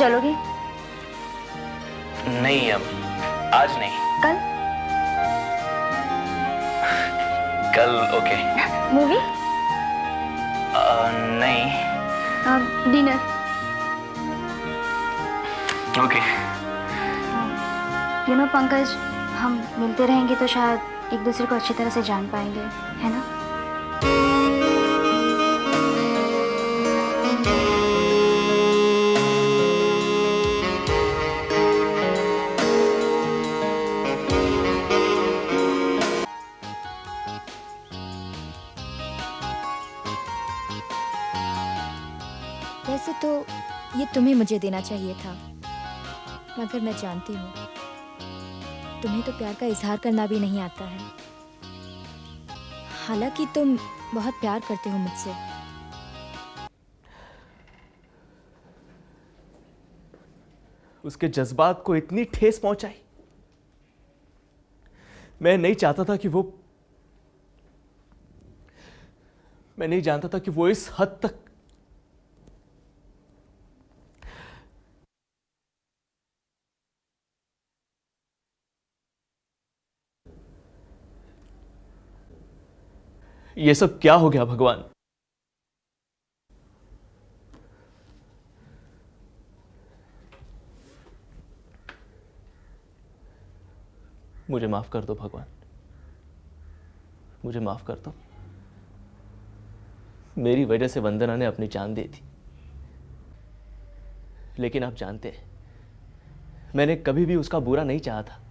चलोगे? नहीं, अब आज नहीं, कल? कल ओके। मूवी? नहीं। डिनर? ओके। पंकज, हम मिलते रहेंगे तो शायद एक दूसरे को अच्छी तरह से जान पाएंगे, है ना? वैसे तो ये तुम्हें मुझे देना चाहिए था, मगर मैं जानती हूँ तुम्हें तो प्यार का इजहार करना भी नहीं आता है। हालांकि तुम बहुत प्यार करते हो मुझसे। उसके जज्बात को इतनी ठेस पहुंचाई। मैं नहीं चाहता था कि मैं नहीं जानता था कि वो इस हद तक ये सब क्या हो गया भगवान? मुझे माफ कर दो भगवान, मुझे माफ कर दो। मेरी वजह से वंदना ने अपनी जान दी थी, लेकिन आप जानते हैं मैंने कभी भी उसका बुरा नहीं चाहा था।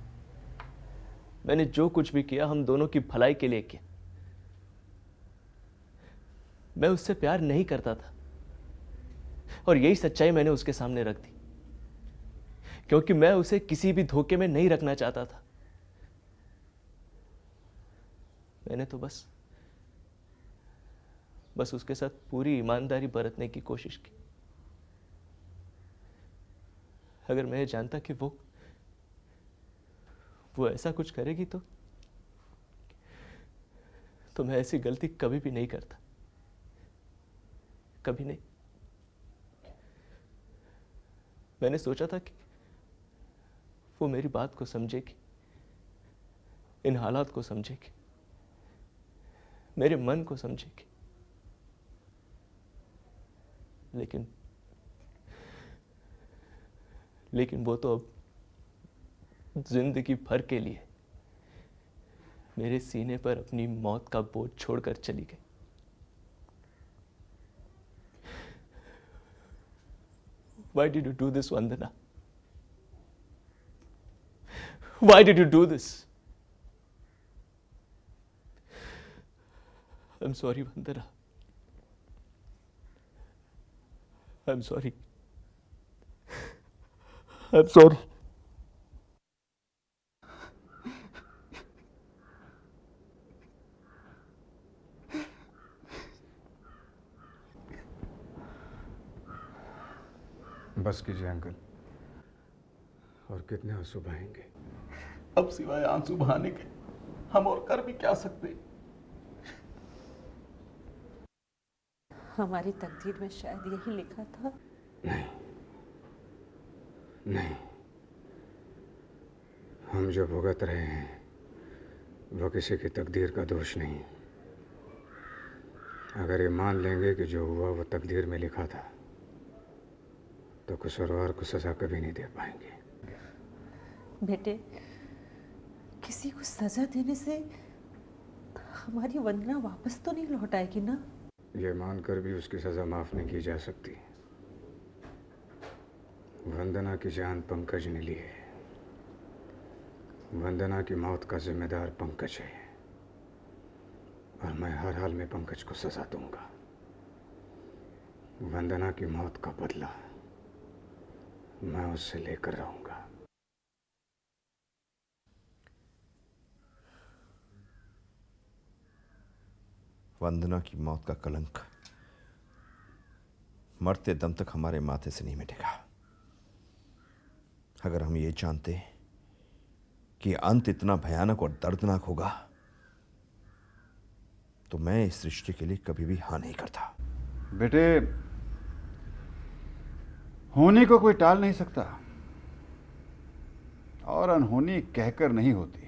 मैंने जो कुछ भी किया हम दोनों की भलाई के लिए किया। मैं उससे प्यार नहीं करता था और यही सच्चाई मैंने उसके सामने रख दी, क्योंकि मैं उसे किसी भी धोखे में नहीं रखना चाहता था। मैंने तो बस उसके साथ पूरी ईमानदारी बरतने की कोशिश की। अगर मैं जानता कि वो ऐसा कुछ करेगी तो मैं ऐसी गलती कभी भी नहीं करता, कभी नहीं। मैंने सोचा था कि वो मेरी बात को समझेगी, इन हालात को समझेगी, मेरे मन को समझेगी, लेकिन वो तो अब जिंदगी भर के लिए मेरे सीने पर अपनी मौत का बोझ छोड़कर चली गई। Why did you do this, Vandana? Why did you do this? I'm sorry, Vandana. I'm sorry. I'm sorry. बस कीजिए अंकल। और कितने आंसू बहेंगे? अब सिवाय आंसू बहाने के हम और कर भी क्या सकते? हमारी तकदीर में शायद यही लिखा था। नहीं, नहीं, हम जो भुगत रहे हैं वो किसी की तकदीर का दोष नहीं। अगर ये मान लेंगे कि जो हुआ वो तकदीर में लिखा था, तो कसूरवार को सजा कभी नहीं दे पाएंगे। बेटे, किसी को सजा देने से हमारी वंदना वापस तो नहीं लौट आएगी ना? ये मानकर भी उसकी सजा माफ नहीं की जा सकती। वंदना की जान पंकज ने ली है। वंदना की मौत का जिम्मेदार पंकज है और मैं हर हाल में पंकज को सजा दूंगा। वंदना की मौत का बदला मैं उससे लेकर रहूंगा। वंदना की मौत का कलंक मरते दम तक हमारे माथे से नहीं मिटेगा। अगर हम ये जानते कि अंत इतना भयानक और दर्दनाक होगा, तो मैं इस रिश्ते के लिए कभी भी हाँ नहीं करता। बेटे, होने को कोई टाल नहीं सकता और अनहोनी कहकर नहीं होती।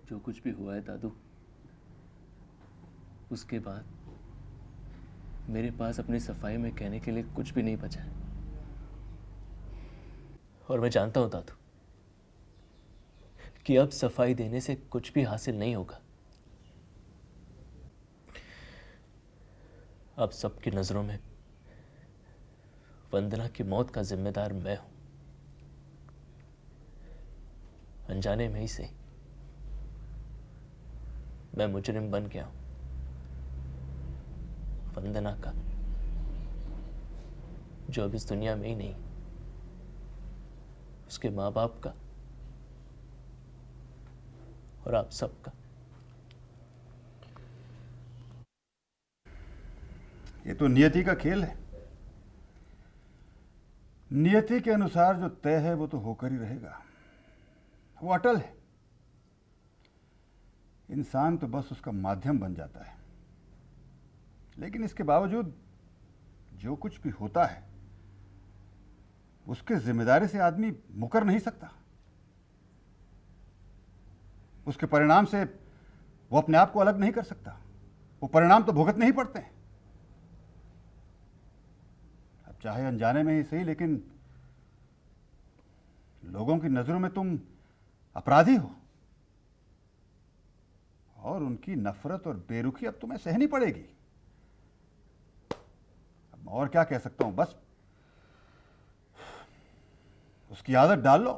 जो कुछ भी हुआ है दादू, उसके बाद मेरे पास अपनी सफाई में कहने के लिए कुछ भी नहीं बचा है। और मैं जानता हूं दादू कि अब सफाई देने से कुछ भी हासिल नहीं होगा। अब सबकी नजरों में वंदना की मौत का जिम्मेदार मैं हूं। अनजाने में ही से मैं मुजरिम बन गया हूं वंदना का, जो अब इस दुनिया में ही नहीं, उसके माँ बाप का और आप सबका। ये तो नियति का खेल है। नियति के अनुसार जो तय है वो तो होकर ही रहेगा, वो अटल है। इंसान तो बस उसका माध्यम बन जाता है। लेकिन इसके बावजूद जो कुछ भी होता है उसके जिम्मेदारी से आदमी मुकर नहीं सकता। उसके परिणाम से वो अपने आप को अलग नहीं कर सकता। वो परिणाम तो भुगतने ही पड़ते हैं, अब चाहे अनजाने में ही सही, लेकिन लोगों की नजरों में तुम अपराधी हो और उनकी नफरत और बेरुखी अब तुम्हें सहनी पड़ेगी। अब और क्या कह सकता हूं, बस उसकी आदत डाल लो।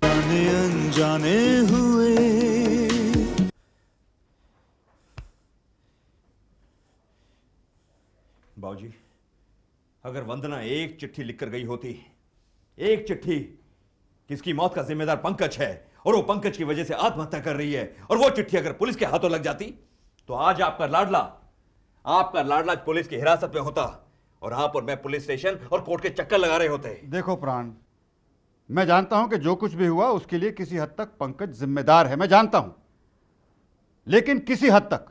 अनजाने हुए बाबूजी, अगर वंदना एक चिट्ठी लिखकर गई होती, एक चिट्ठी, किसकी मौत का जिम्मेदार पंकज है और वो पंकज की वजह से आत्महत्या कर रही है, और वो चिट्ठी अगर पुलिस के हाथों लग जाती तो आज आपका लाडला पुलिस की हिरासत में होता और आप और मैं पुलिस स्टेशन और कोर्ट के चक्कर लगा रहे होते। देखो प्राण, मैं जानता हूं कि जो कुछ भी हुआ उसके लिए किसी हद तक पंकज जिम्मेदार है, मैं जानता हूं, लेकिन किसी हद तक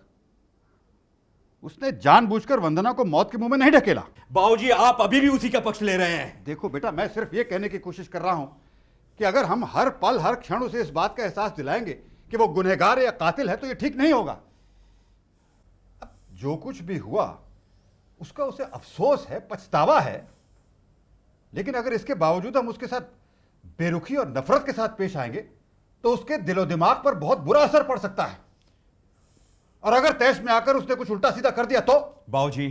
उसने जानबूझकर वंदना को मौत के मुंह में नहीं ढकेला। बाबूजी, आप अभी भी उसी का पक्ष ले रहे हैं। देखो बेटा, मैं सिर्फ ये कहने की कोशिश कर रहा हूं कि अगर हम हर पल हर क्षण उसे इस बात का एहसास दिलाएंगे कि वो गुनहगार या कातिल है तो ये ठीक नहीं होगा। अब जो कुछ भी हुआ उसका उसे अफसोस है, पछतावा है, लेकिन अगर इसके बावजूद हम उसके साथ बेरुखी और नफरत के साथ पेश आएंगे तो उसके दिलो दिमाग पर बहुत बुरा असर पड़ सकता है। और अगर तैश में आकर उसने कुछ उल्टा सीधा कर दिया तो? बाबूजी,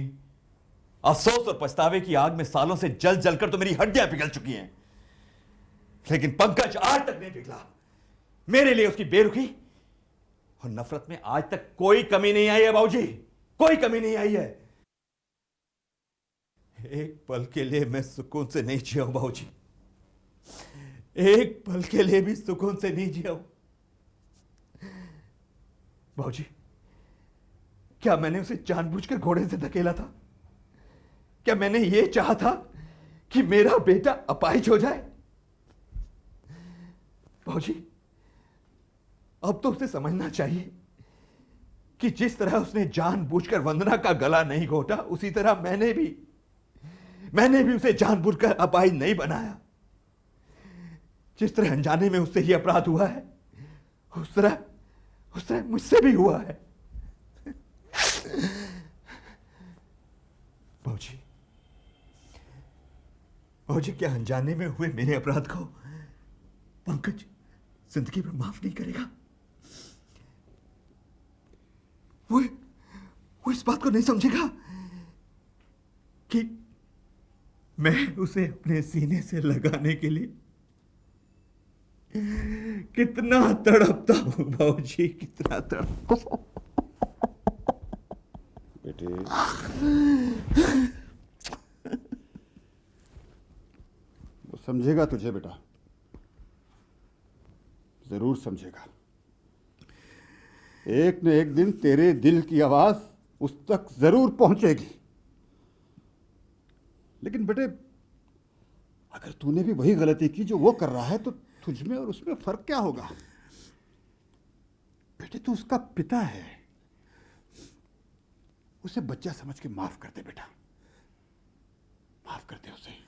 अफसोस और पछतावे की आग में सालों से जल जलकर तो मेरी हड्डियां पिघल चुकी हैं, लेकिन पंकज आज तक नहीं पिघला। मेरे लिए उसकी बेरुखी और नफरत में आज तक कोई कमी नहीं आई है बाबूजी, कोई कमी नहीं आई है। एक पल के लिए मैं सुकून से नहीं जिया हूं बाबूजी, एक पल के लिए भी सुकून से नहीं जिया हूं। बाबूजी, क्या मैंने उसे जानबूझकर घोड़े से धकेला था? क्या मैंने यह चाहा था कि मेरा बेटा अपाहिज हो जाए? बाबूजी, अब तो उसे समझना चाहिए कि जिस तरह उसने जानबूझकर वंदना का गला नहीं घोटा, उसी तरह मैंने भी उसे जानबूझकर अपाहिज नहीं बनाया। जिस तरह अनजाने में उससे ही अपराध हुआ है, उस तरह मुझसे भी हुआ है। बाबूजी, क्या अनजाने में हुए मेरे अपराध को पंकज जिंदगी में माफ नहीं करेगा? वो इस बात को नहीं समझेगा कि मैं उसे अपने सीने से लगाने के लिए कितना तड़पता हूं बाबूजी, कितना तड़पता हूं। बेटे, वो समझेगा तुझे बेटा, जरूर समझेगा। एक न एक दिन तेरे दिल की आवाज उस तक जरूर पहुंचेगी। लेकिन बेटे, अगर तूने भी वही गलती की जो वो कर रहा है तो तुझ में और उसमें फर्क क्या होगा? बेटे, तू उसका पिता है, उसे बच्चा समझ के माफ कर दे बेटा, माफ कर दे उसे।